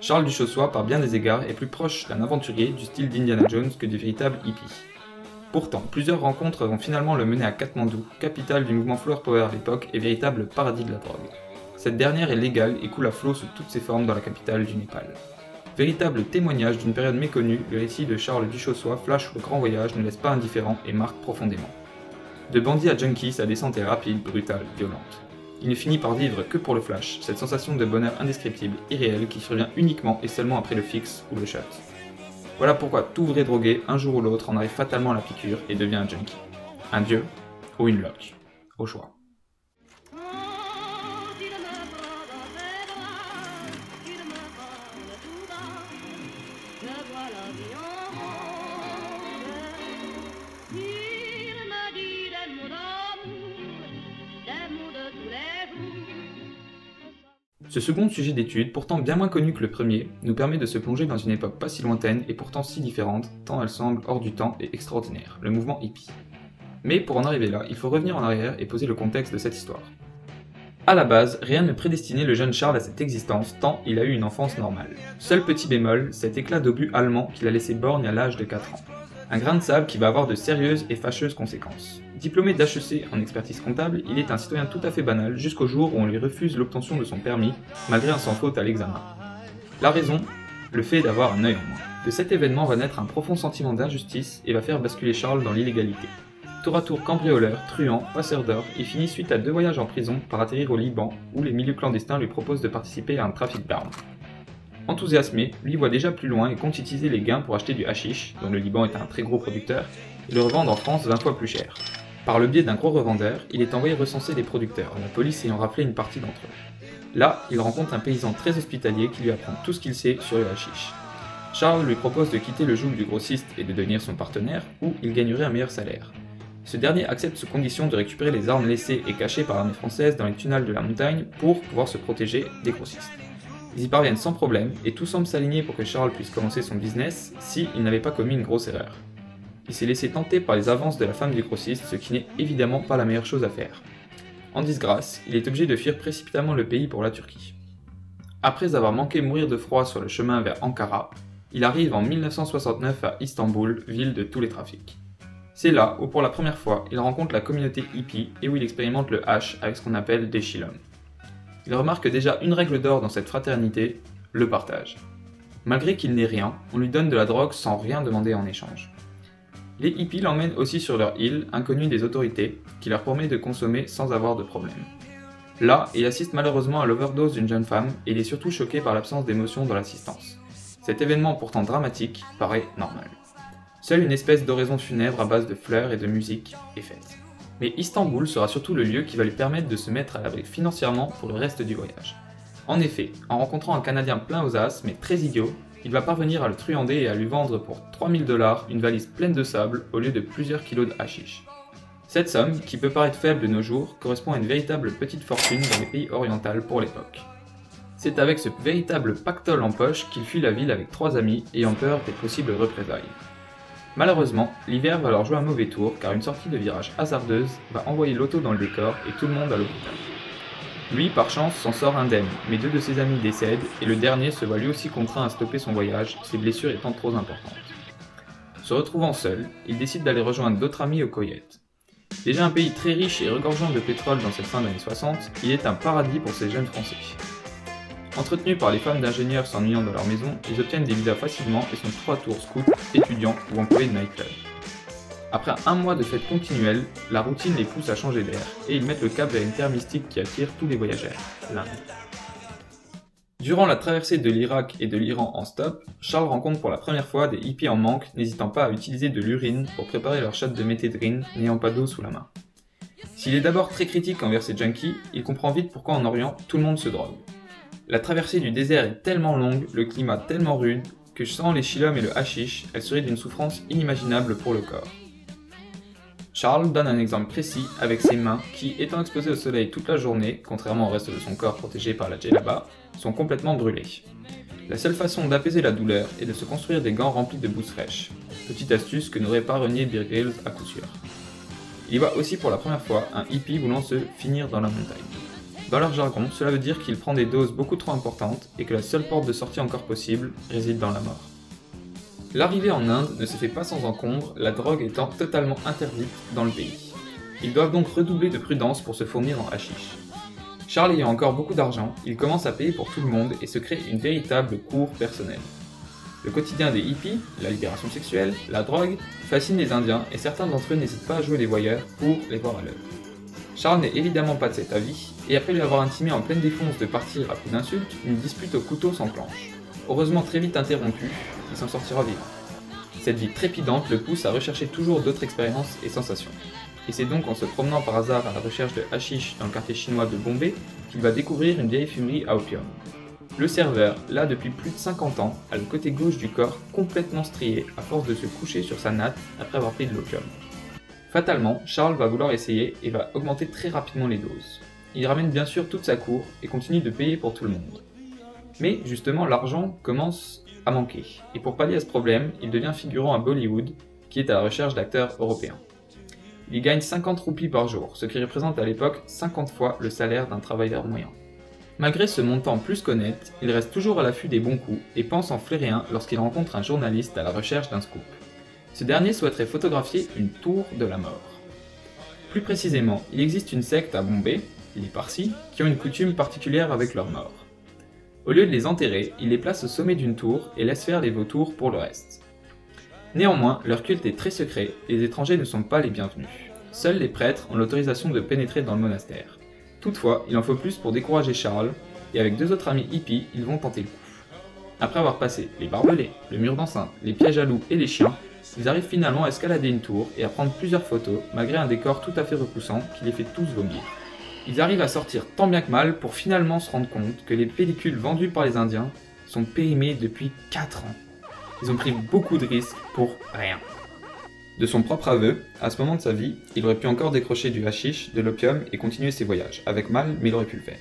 Charles Duchossois, par bien des égards, est plus proche d'un aventurier du style d'Indiana Jones que du véritable hippie. Pourtant, plusieurs rencontres vont finalement le mener à Katmandou, capitale du mouvement Flower Power à l'époque et véritable paradis de la drogue. Cette dernière est légale et coule à flot sous toutes ses formes dans la capitale du Népal. Véritable témoignage d'une période méconnue, le récit de Charles Duchossois, Flash ou le Grand Voyage, ne laisse pas indifférent et marque profondément. De bandit à junkie, sa descente est rapide, brutale, violente. Il ne finit par vivre que pour le flash, cette sensation de bonheur indescriptible, irréel, qui survient uniquement et seulement après le fixe ou le shot. Voilà pourquoi tout vrai drogué, un jour ou l'autre, en arrive fatalement à la piqûre et devient un junkie. Un dieu ou une loque. Au choix. Ce second sujet d'étude, pourtant bien moins connu que le premier, nous permet de se plonger dans une époque pas si lointaine et pourtant si différente, tant elle semble hors du temps et extraordinaire, le mouvement hippie. Mais pour en arriver là, il faut revenir en arrière et poser le contexte de cette histoire. A la base, rien ne prédestinait le jeune Charles à cette existence, tant il a eu une enfance normale. Seul petit bémol, cet éclat d'obus allemand qu'il a laissé borgne à l'âge de 4 ans. Un grain de sable qui va avoir de sérieuses et fâcheuses conséquences. Diplômé d'HEC en expertise comptable, il est un citoyen tout à fait banal jusqu'au jour où on lui refuse l'obtention de son permis, malgré un sans faute à l'examen. La raison, le fait d'avoir un œil en moins. De cet événement va naître un profond sentiment d'injustice et va faire basculer Charles dans l'illégalité. Tour à tour cambrioleur, truand, passeur d'or, il finit suite à 2 voyages en prison par atterrir au Liban, où les milieux clandestins lui proposent de participer à un trafic d'armes. Enthousiasmé, lui voit déjà plus loin et compte utiliser les gains pour acheter du hashish, dont le Liban est un très gros producteur, et le revendre en France 20 fois plus cher. Par le biais d'un gros revendeur, il est envoyé recenser des producteurs, la police ayant raflé une partie d'entre eux. Là, il rencontre un paysan très hospitalier qui lui apprend tout ce qu'il sait sur le hashish. Charles lui propose de quitter le joug du grossiste et de devenir son partenaire, où il gagnerait un meilleur salaire. Ce dernier accepte sous condition de récupérer les armes laissées et cachées par l'armée française dans les tunnels de la montagne pour pouvoir se protéger des grossistes. Ils y parviennent sans problème, et tout semble s'aligner pour que Charles puisse commencer son business si il n'avait pas commis une grosse erreur. Il s'est laissé tenter par les avances de la femme du grossiste, ce qui n'est évidemment pas la meilleure chose à faire. En disgrâce, il est obligé de fuir précipitamment le pays pour la Turquie. Après avoir manqué mourir de froid sur le chemin vers Ankara, il arrive en 1969 à Istanbul, ville de tous les trafics. C'est là où pour la première fois, il rencontre la communauté hippie et où il expérimente le hash avec ce qu'on appelle des chillums. Il remarque déjà une règle d'or dans cette fraternité, le partage. Malgré qu'il n'ait rien, on lui donne de la drogue sans rien demander en échange. Les hippies l'emmènent aussi sur leur île, inconnue des autorités, qui leur promet de consommer sans avoir de problème. Là, il assiste malheureusement à l'overdose d'une jeune femme et il est surtout choqué par l'absence d'émotion dans l'assistance. Cet événement pourtant dramatique paraît normal. Seule une espèce d'oraison funèbre à base de fleurs et de musique est faite. Mais Istanbul sera surtout le lieu qui va lui permettre de se mettre à l'abri financièrement pour le reste du voyage. En effet, en rencontrant un Canadien plein aux as, mais très idiot, il va parvenir à le truander et à lui vendre pour 3000 $ une valise pleine de sable au lieu de plusieurs kilos de hashish. Cette somme, qui peut paraître faible de nos jours, correspond à une véritable petite fortune dans les pays orientaux pour l'époque. C'est avec ce véritable pactole en poche qu'il fuit la ville avec 3 amis ayant peur des possibles représailles. Malheureusement, l'hiver va leur jouer un mauvais tour car une sortie de virage hasardeuse va envoyer l'auto dans le décor et tout le monde à l'hôpital. Lui, par chance, s'en sort indemne, mais 2 de ses amis décèdent et le dernier se voit lui aussi contraint à stopper son voyage, ses blessures étant trop importantes. Se retrouvant seul, il décide d'aller rejoindre d'autres amis au Koweït. Déjà un pays très riche et regorgeant de pétrole dans cette fin d'années 60, il est un paradis pour ces jeunes Français. Entretenus par les femmes d'ingénieurs s'ennuyant dans leur maison, ils obtiennent des visas facilement et sont 3 tours scouts, étudiants ou employés de nightclub. Après un mois de fêtes continuelles, la routine les pousse à changer d'air, et ils mettent le cap vers une terre mystique qui attire tous les voyageurs, l'Inde. Durant la traversée de l'Irak et de l'Iran en stop, Charles rencontre pour la première fois des hippies en manque, n'hésitant pas à utiliser de l'urine pour préparer leur shot de méthédrine, n'ayant pas d'eau sous la main. S'il est d'abord très critique envers ces junkies, il comprend vite pourquoi en Orient tout le monde se drogue. La traversée du désert est tellement longue, le climat tellement rude, que sans les chillums et le hashish, elle serait d'une souffrance inimaginable pour le corps. Charles donne un exemple précis avec ses mains qui, étant exposées au soleil toute la journée, contrairement au reste de son corps protégé par la djellaba, sont complètement brûlées. La seule façon d'apaiser la douleur est de se construire des gants remplis de bouse fraîche. Petite astuce que n'aurait pas renié Bear Grylls à coup sûr. Il y voit aussi pour la première fois un hippie voulant se finir dans la montagne. Dans leur jargon, cela veut dire qu'il prend des doses beaucoup trop importantes et que la seule porte de sortie encore possible réside dans la mort. L'arrivée en Inde ne se fait pas sans encombre, la drogue étant totalement interdite dans le pays. Ils doivent donc redoubler de prudence pour se fournir en hashish. Charles ayant encore beaucoup d'argent, il commence à payer pour tout le monde et se crée une véritable cour personnelle. Le quotidien des hippies, la libération sexuelle, la drogue, fascine les Indiens et certains d'entre eux n'hésitent pas à jouer les voyeurs pour les voir à l'œuvre. Charles n'est évidemment pas de cet avis, et après lui avoir intimé en pleine défonce de partir à coups d'insultes, une dispute au couteau s'enclenche. Heureusement très vite interrompue, il s'en sortira vivant. Cette vie trépidante le pousse à rechercher toujours d'autres expériences et sensations. Et c'est donc en se promenant par hasard à la recherche de hashish dans le quartier chinois de Bombay qu'il va découvrir une vieille fumerie à opium. Le serveur, là depuis plus de 50 ans, a le côté gauche du corps complètement strié à force de se coucher sur sa natte après avoir pris de l'opium. Fatalement, Charles va vouloir essayer et va augmenter très rapidement les doses. Il ramène bien sûr toute sa cour et continue de payer pour tout le monde. Mais justement, l'argent commence à manquer, et pour pallier à ce problème, il devient figurant à Bollywood, qui est à la recherche d'acteurs européens. Il gagne 50 roupies par jour, ce qui représente à l'époque 50 fois le salaire d'un travailleur moyen. Malgré ce montant plus qu'honnête, il reste toujours à l'affût des bons coups et pense en flairer un lorsqu'il rencontre un journaliste à la recherche d'un scoop. Ce dernier souhaiterait photographier une tour de la mort. Plus précisément, il existe une secte à Bombay, les Parsis, qui ont une coutume particulière avec leurs morts. Au lieu de les enterrer, il les place au sommet d'une tour et laisse faire les vautours pour le reste. Néanmoins, leur culte est très secret et les étrangers ne sont pas les bienvenus. Seuls les prêtres ont l'autorisation de pénétrer dans le monastère. Toutefois, il en faut plus pour décourager Charles, et avec deux autres amis hippies, ils vont tenter le coup. Après avoir passé les barbelés, le mur d'enceinte, les pièges à loups et les chiens, ils arrivent finalement à escalader une tour et à prendre plusieurs photos, malgré un décor tout à fait repoussant qui les fait tous vomir. Ils arrivent à sortir tant bien que mal pour finalement se rendre compte que les pellicules vendues par les Indiens sont périmées depuis 4 ans. Ils ont pris beaucoup de risques pour rien. De son propre aveu, à ce moment de sa vie, il aurait pu encore décrocher du hashish, de l'opium et continuer ses voyages, avec mal, mais il aurait pu le faire.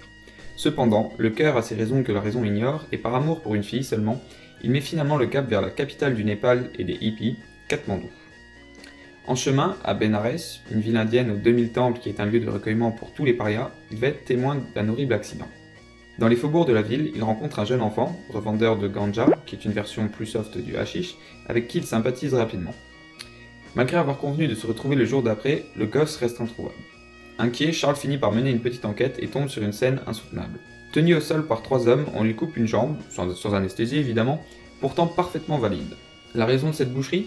Cependant, le cœur a ses raisons que la raison ignore, et par amour pour une fille seulement, il met finalement le cap vers la capitale du Népal et des hippies, Katmandou. En chemin, à Benares, une ville indienne aux 2000 temples qui est un lieu de recueillement pour tous les parias, il va être témoin d'un horrible accident. Dans les faubourgs de la ville, il rencontre un jeune enfant, revendeur de ganja, qui est une version plus soft du hashish, avec qui il sympathise rapidement. Malgré avoir convenu de se retrouver le jour d'après, le gosse reste introuvable. Inquiet, Charles finit par mener une petite enquête et tombe sur une scène insoutenable. Tenu au sol par 3 hommes, on lui coupe une jambe, sans anesthésie évidemment, pourtant parfaitement valide. La raison de cette boucherie ?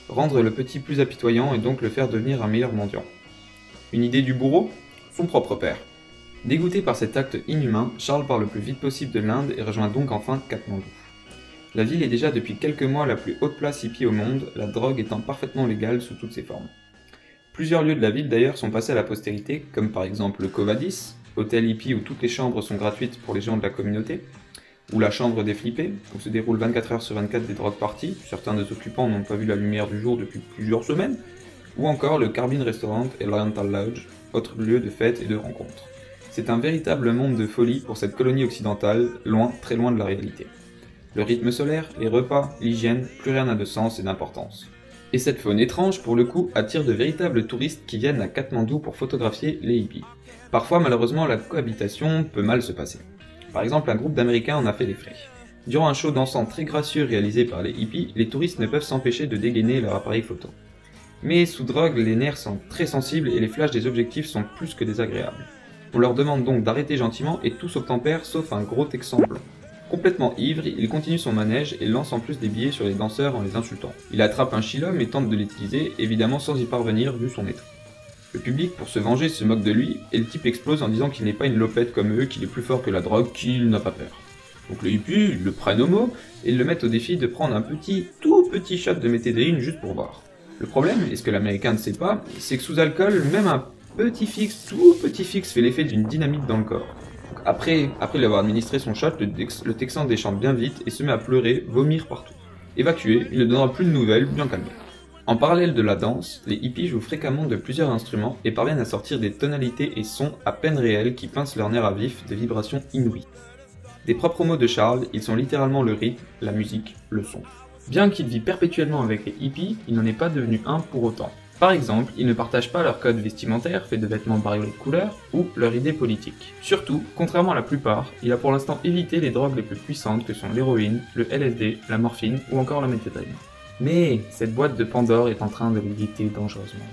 Rendre le petit plus apitoyant et donc le faire devenir un meilleur mendiant. Une idée du bourreau ? Son propre père. Dégoûté par cet acte inhumain, Charles part le plus vite possible de l'Inde et rejoint donc enfin Katmandou. La ville est déjà depuis quelques mois la plus haute place hippie au monde, la drogue étant parfaitement légale sous toutes ses formes. Plusieurs lieux de la ville d'ailleurs sont passés à la postérité, comme par exemple le Covadis, hôtel hippie où toutes les chambres sont gratuites pour les gens de la communauté, ou la chambre des flippés, où se déroulent 24 heures sur 24 des drogues parties, certains des occupants n'ont pas vu la lumière du jour depuis plusieurs semaines, ou encore le Carbine Restaurant et l'Oriental Lodge, autre lieu de fête et de rencontres. C'est un véritable monde de folie pour cette colonie occidentale, loin, très loin de la réalité. Le rythme solaire, les repas, l'hygiène, plus rien n'a de sens et d'importance. Et cette faune étrange, pour le coup, attire de véritables touristes qui viennent à Katmandou pour photographier les hippies. Parfois, malheureusement, la cohabitation peut mal se passer. Par exemple, un groupe d'Américains en a fait les frais. Durant un show dansant très gracieux réalisé par les hippies, les touristes ne peuvent s'empêcher de dégainer leur appareil photo. Mais sous drogue, les nerfs sont très sensibles et les flashs des objectifs sont plus que désagréables. On leur demande donc d'arrêter gentiment et tout s'obtempère sauf un gros Texan blanc. Complètement ivre, il continue son manège et lance en plus des billets sur les danseurs en les insultant. Il attrape un chilhomme et tente de l'utiliser, évidemment sans y parvenir vu son état. Le public, pour se venger, se moque de lui, et le type explose en disant qu'il n'est pas une lopette comme eux, qu'il est plus fort que la drogue, qu'il n'a pas peur. Donc les hippies le prennent au mot, et le mettent au défi de prendre un tout petit shot de méthédéine juste pour voir. Le problème, et ce que l'américain ne sait pas, c'est que sous alcool, même un tout petit fixe fait l'effet d'une dynamite dans le corps. Donc après lui avoir administré son shot, le Texan déchante bien vite et se met à pleurer, vomir partout. Évacué, il ne donnera plus de nouvelles, bien calmé. En parallèle de la danse, les hippies jouent fréquemment de plusieurs instruments et parviennent à sortir des tonalités et sons à peine réels qui pincent leurs nerfs à vif de vibrations inouïes. Des propres mots de Charles, ils sont littéralement le rythme, la musique, le son. Bien qu'il vit perpétuellement avec les hippies, il n'en est pas devenu un pour autant. Par exemple, ils ne partagent pas leur code vestimentaire fait de vêtements bariolés de couleurs ou leur idée politique. Surtout, contrairement à la plupart, il a pour l'instant évité les drogues les plus puissantes que sont l'héroïne, le LSD, la morphine ou encore la méthamphétamine. Mais cette boîte de Pandore est en train de le guetter dangereusement.